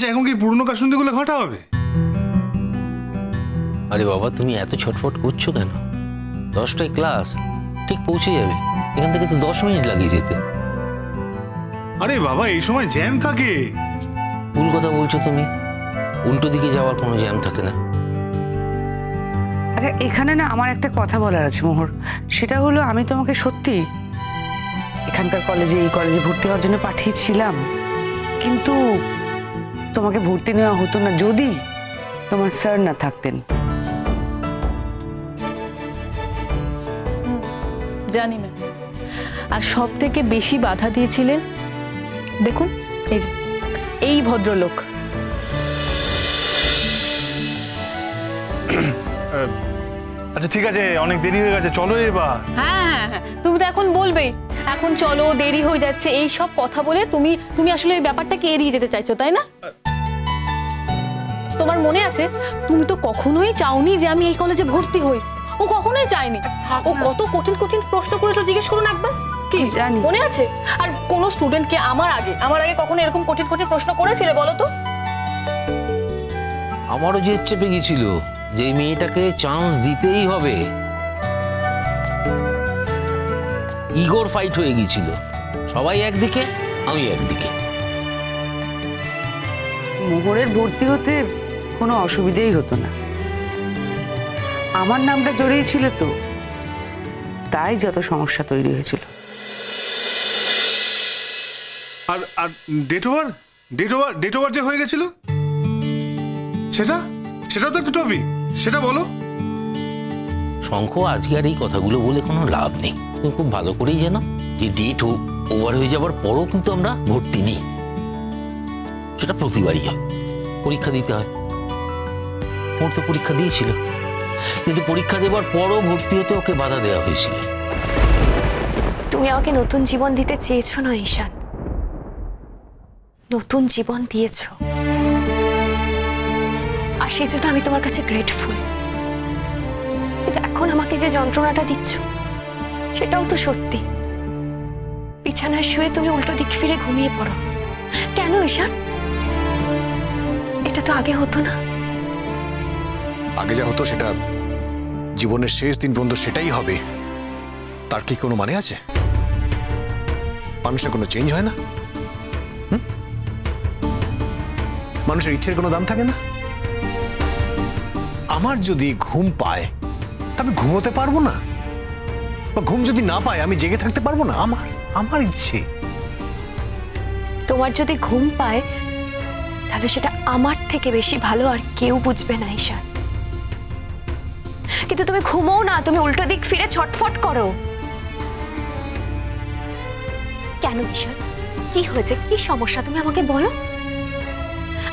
আচ্ছা এখন কি পুরনো কাসুন্দিগুলো ঘাটা হবে? আরে বাবা তুমি এত ছটফট করছো কেন? 10টায় ক্লাস, ঠিক পৌঁছে যাবে। এখান থেকে তো 10 মিনিট লাগিয়ে যেতে। আরে বাবা এই সময় জ্যাম থাকে। ভুল কথা বলছো তুমি, উল্টো দিকে যাওয়ার কোনো জ্যাম থাকে না। আচ্ছা এখানে না আমার একটা কথা বলার আছে মোহর, সেটা হলো আমি তোমাকে সত্যি এখানকার কলেজে, এই কলেজে ভর্তি হওয়ার জন্য পাঠিয়েছিলাম, কিন্তু তোমাকে ভর্তি নেওয়া হতো না যদি তোমার স্যার না থাকতেন। জানি ম্যাম, আর সব থেকে বেশি বাধা দিয়েছিলেন দেখুন এই ভদ্রলোক। আচ্ছা ঠিক আছে, অনেক দেরি হয়ে গেছে, চলো এবার। হ্যাঁ হ্যাঁ হ্যাঁ, তুমি তো এখন বলবেই এখন চলো, দেরি হয়ে যাচ্ছে, এই সব কথা বলে তুমি আসলে এই ব্যাপারটাকে এড়িয়ে যেতে চাইছো, তাই না? তোমার মনে আছে তুমি তো কখনোই চাওনি যে আমি এই কলেজে ভর্তি হই। ও কখনোই চায়নি। ও কত কঠিন কঠিন প্রশ্ন করেছিল, জিজ্ঞেস করুন একবার। কি মনে আছে? আর কোন স্টুডেন্টকে আমার আগে কখনো এরকম কঠিন কঠিন প্রশ্ন করেছিলে বলো তো? আমারও জেদ চেপে গেছিল যে এই মেয়েটাকে চান্স দিতেই হবে। ইগোর ফাইট হয়ে গিয়েছিল, সবাই একদিকে আমি একদিকে। মোহরের ভর্তি হতে কোনো অসুবিধেই হতো না, আমার নামটা জড়িয়েছিল তো, তাই যত সমস্যা তৈরি হয়েছিল। আর আর ডেট ওভার যে হয়ে গেছিল সেটা তো একটা টপিক, সেটা বলো। শঙ্খ আজকে আর এই কথাগুলো বলে কোনো লাভ নেই। তুমি খুব ভালো করেই জানো যে ডেট ওভার হয়ে যাওয়ার পরও কিন্তু আমরা ভর্তি নিই। সেটা প্রতিবারই হয়, পরীক্ষা দিতে হয়। ওর তো পরীক্ষা দিয়েছিল, কিন্তু পরীক্ষা দেওয়ার পরও ভর্তি হতে ওকে বাধা দেওয়া হয়েছিল। তুমি আমাকে নতুন জীবন দিতে চেয়েছো না ঈশান, নতুন জীবন দিয়েছো, আর সেই জন্য আমি তোমার কাছে গ্রেটফুল। কিন্তু এখন আমাকে যে যন্ত্রণাটা দিচ্ছ সেটাও তো সত্যি। বিছানায় শুয়ে তুমি উল্টো দিক ফিরে ঘুমিয়ে পড়ো কেন ঈশান? এটা তো আগে হতো না। আগে যা হতো সেটা জীবনের শেষ দিন পর্যন্ত সেটাই হবে, তার কি কোনো মানে আছে? মানুষের কোনো চেঞ্জ হয় না? মানুষের ইচ্ছের কোনো দাম থাকে না? আমার যদি ঘুম পায় আমি ঘুমোতে পারবো না, বা ঘুম যদি না পায় আমি জেগে থাকতে পারবো না? আমার ইচ্ছে। তোমার যদি ঘুম পায় তাহলে সেটা আমার থেকে বেশি ভালো আর কেউ বুঝবে না ঈশান। কিন্তু তুমি ঘুমোও না, তুমি উল্টো দিক ফিরে ছটফট করো কেন ঈশান? কি হয়েছে, কি সমস্যা তুমি আমাকে বলো।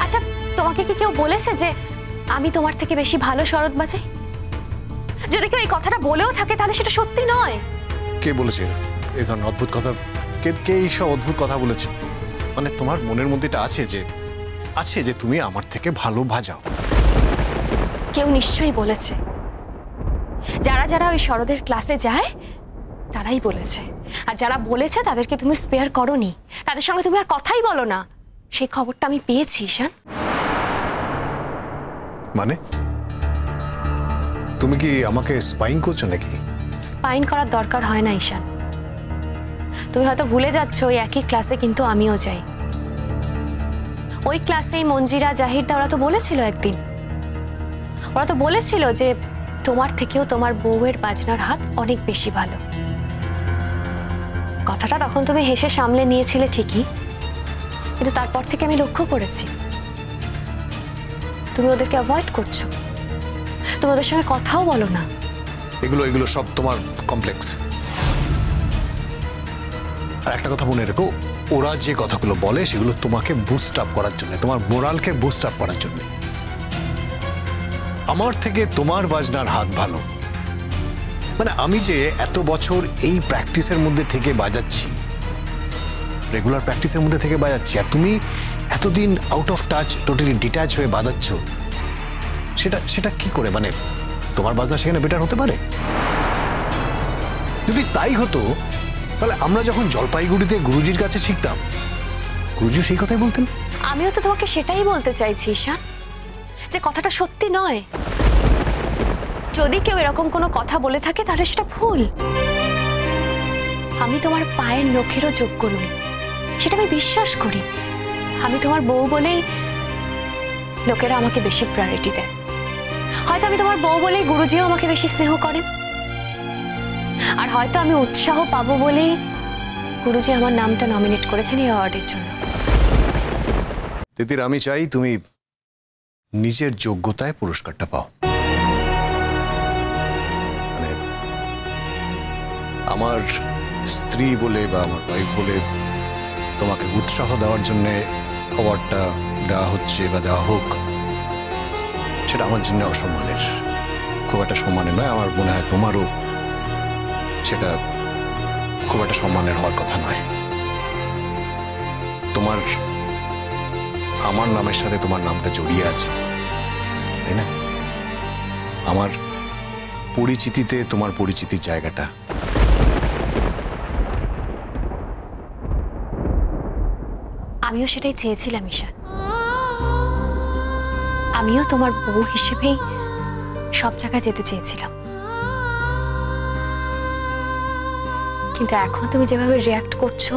আচ্ছা তোমাকে কি কেউ বলেছে যে আমি তোমার থেকে বেশি ভালো শরৎ বাজাই? যদি কেউ এই কথাটা বলেও থাকে তাহলে সেটা সত্যি নয়। কে বলেছে এই ধরনের অদ্ভুত কথা? কে এইসব অদ্ভুত কথা বলেছে? মানে তোমার মনের মধ্যে এটা আছে যে তুমি আমার থেকে ভালো বাজাও? কেউ নিশ্চয়ই বলেছে। যারা যারা ওই শরদের ক্লাসে যায় তারাই বলেছে, আর যারা বলেছে তাদেরকে তুমি স্পেয়ার করোনি, তাদের সঙ্গে তুমি আর কথাই বলো না। সেই খবরটা আমি পেয়েছি ঈশান। মানে তুমি কি আমাকে স্পাইং করছো নাকি? স্পাইন করার দরকার হয় না ঈশান। তুমি হয়তো ভুলে যাচ্ছ ওই একই ক্লাসে কিন্তু আমিও যাই। ওই ক্লাসেই মঞ্জিরা, জাহিরদা ওরা তো বলেছিল একদিন, ওরা তো বলেছিল যে তোমার থেকেও তোমার বউয়ের বাজনার হাত অনেক বেশি ভালো। কথাটা তখন তুমি হেসে সামলে নিয়েছিলে ঠিকই, কিন্তু তারপর থেকে আমি লক্ষ্য করেছি তুমি ওদেরকে অ্যাভয়েড করছো, তুমি ওদের সঙ্গে কথাও বলো না। এগুলো সব তোমার কমপ্লেক্স। আর একটা কথা মনে রেখো, ওরা যে কথাগুলো বলে সেগুলো তোমাকে বুস্ট আপ করার জন্য, তোমার মোরালকে বুস্ট আপ করার জন্য। আমার থেকে তোমার বাজনার হাত ভালো, মানে আমি যে এত বছর এই প্র্যাকটিসের মধ্যে থেকে বাজাচ্ছি, রেগুলার প্র্যাকটিসের মধ্যে থেকে বাজাচ্ছি, আর তুমি এতদিন out of touch, totally detach হয়ে বাজাচ্ছ, সেটা কি করে? মানে তোমার বাজনা সেখানে বেটার হতে পারে? যদি তাই হতো তাহলে আমরা যখন জলপাইগুড়িতে গুরুজির কাছে শিখতাম, গুরুজি সেই কথাই বলতেন, আমিও তো তোমাকে সেটাই বলতে চাইছি ঈশান, যে কথাটা সত্যি নয়। যদি কেউ এরকম কোনো কথা বলে থাকে তাহলে সেটা ভুল। আমি তোমার পায়ের নখেরও যোগ্য নই, সেটা আমি বিশ্বাস করি। আমি তোমার বউ বলেই লোকেরা আমাকে বেশি প্রায়োরিটি দেয়। হয়তো আমি তোমার বউ বলেই গুরুজিও আমাকে বেশি স্নেহ করেন, আর হয়তো আমি উৎসাহ পাবো বলেই গুরুজি আমার নামটা নমিনেট করেছেন এই অ্যাওয়ার্ডের জন্য। তিতির, আমি চাই তুমি নিজের যোগ্যতায় পুরস্কারটা পাও। মানে আমার স্ত্রী বলে বা আমার ওয়াইফ বলে তোমাকে উৎসাহ দেওয়ার জন্য অ্যাওয়ার্ডটা দেওয়া হচ্ছে বা দেওয়া হোক, সেটা আমার জন্য অসম্মানের, খুব একটা সম্মানের নয়। আমার মনে হয় তোমারও সেটা খুব একটা সম্মানের হওয়ার কথা নয়। তোমার আমার নামের সাথে তোমার নামটা জড়িয়ে আছে, তাই না? আমার পরিচিতিতে তোমার পরিচিতির জায়গাটা। আমিও সেটাই চেয়েছিলাম ঈশান। আমিও তোমার বউ হিসেবেই সব জায়গায় যেতে চেয়েছিলাম, কিন্তু এখন তুমি যেভাবে রিয়াক্ট করছো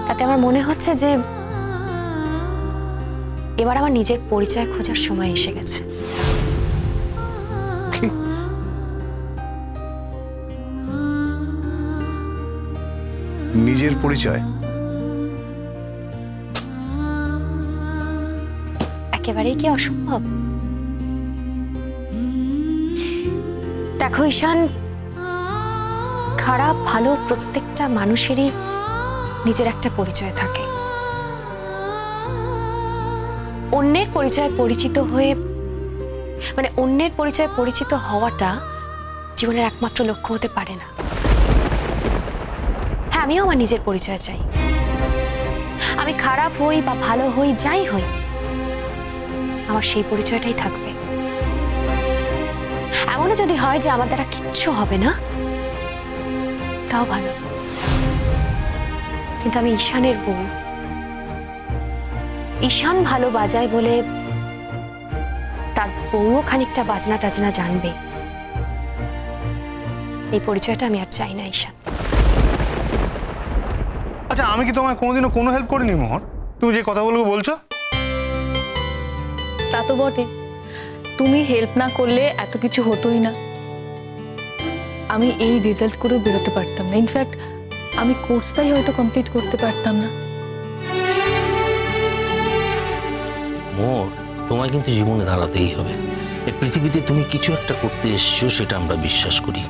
তাতে আমার মনে হচ্ছে যে এবার আমার নিজের পরিচয় খোঁজার সময় এসে গেছে। নিজের পরিচয়? একেবারেই কি অসম্ভব? দেখো ঈশান, খারাপ ভালো প্রত্যেকটা মানুষেরই নিজের একটা পরিচয় থাকে। অন্যের পরিচয় পরিচিত হয়ে মানে অন্যের পরিচয় পরিচিত হওয়াটা জীবনের একমাত্র লক্ষ্য হতে পারে না। হ্যাঁ, আমিও আমার নিজের পরিচয় চাই। আমি খারাপ হই বা ভালো হই, যাই হই, আমার সেই পরিচয়টাই থাকবে। এমনও যদি হয় যে আমার দ্বারা কিচ্ছু হবে না, তাও ভালো, কিন্তু আমি ঈশানের বউ। ঈশান ভালো বাজায় বলে তার বউও খানিকটা বাজনা টাজনা জানবে, এই পরিচয়টা আমি আর চাই না ঈশান। আচ্ছা, আমি কি তোমায় কোনোদিনও কোনো হেল্প করিনি মোহর? তুমি যে কথাগুলো বলছো। তা তো বটে, তুমি হেল্প না করলে এত কিছু হতোই না। আমি এই রেজাল্ট করেও বেরোতে পারতাম না। ইনফ্যাক্ট আমি কোর্সটাই হয়তো কমপ্লিট করতে পারতাম না। মোর, তোমায় কিন্তু জীবনে দাঁড়াতেই হবে। এই পৃথিবীতে তুমি কিছু একটা করতে এসছো, সেটা আমরা বিশ্বাস করি।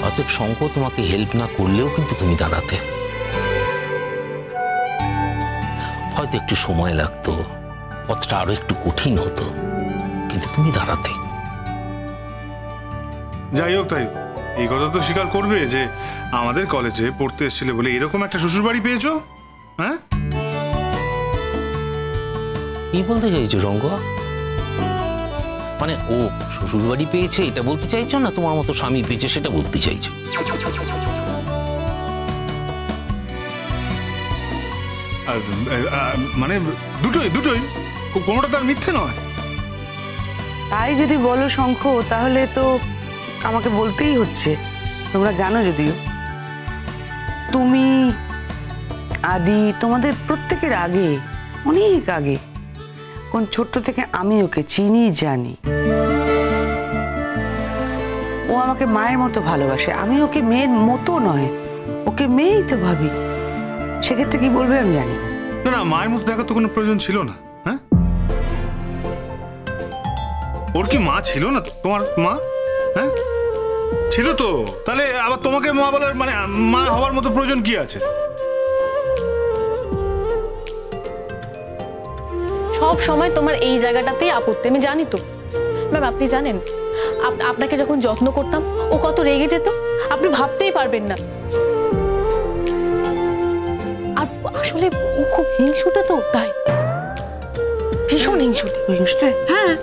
অতএব শঙ্খ তোমাকে হেল্প না করলেও কিন্তু তুমি দাঁড়াতে। হয়তো একটু সময় লাগতো, পথটা আরো একটু কঠিন হতো, কিন্তু তুমি দাঁড়াতে। যাই হোক তাই হোক, এই কথা তো স্বীকার করবে যে আমাদের কলেজে পড়তে এসেছিলে বলে এরকম একটা শ্বশুর বাড়ি পেয়েছো। হ্যাঁ, কি বলতে চাইছো শঙ্খ? মানে ও শ্বশুর বাড়ি পেয়েছে এটা বলতে চাইছো, না তোমার মতো স্বামী পেয়েছে সেটা বলতে চাইছো? মানে দুটোই দুটোই, কোনোটা তার মিথ্যে নয়। তাই যদি বলো শঙ্খ, তাহলে তো আমাকে বলতেই হচ্ছে। তোমরা জানো যদিও, তুমি, আদি, তোমাদের প্রত্যেকের আগে, অনেক আগে, কোন ছোট্ট থেকে আমি ওকে চিনি, জানি। ও আমাকে মায়ের মতো ভালোবাসে, আমি ওকে মেয়ের মতো নয়, ওকে মেয়েই তো ভাবি। সেক্ষেত্রে কি বলবে আমি জানি না। না না, মায়ের মতো দেখার তো কোনো প্রয়োজন ছিল না। হ্যাঁ, ওর কি মা ছিল না? তোমার মা? হ্যাঁ ছিল তো। তাহলে আবার তোমাকে মা বলার মানে মা হওয়ার মতো প্রয়োজন কি আছে? সব সময় তোমার এই জায়গাটাতেই আপত্তি, আমি জানি তো ম্যাম। আপনি জানেন আপনাকে যখন যত্ন করতাম ও কত রেগে যেত, আপনি ভাবতেই পারবেন না। আর আসলে ও খুব হিংসুটে তো, তাই ভীষণ হিংসুটে। হিংসুটে? হ্যাঁ,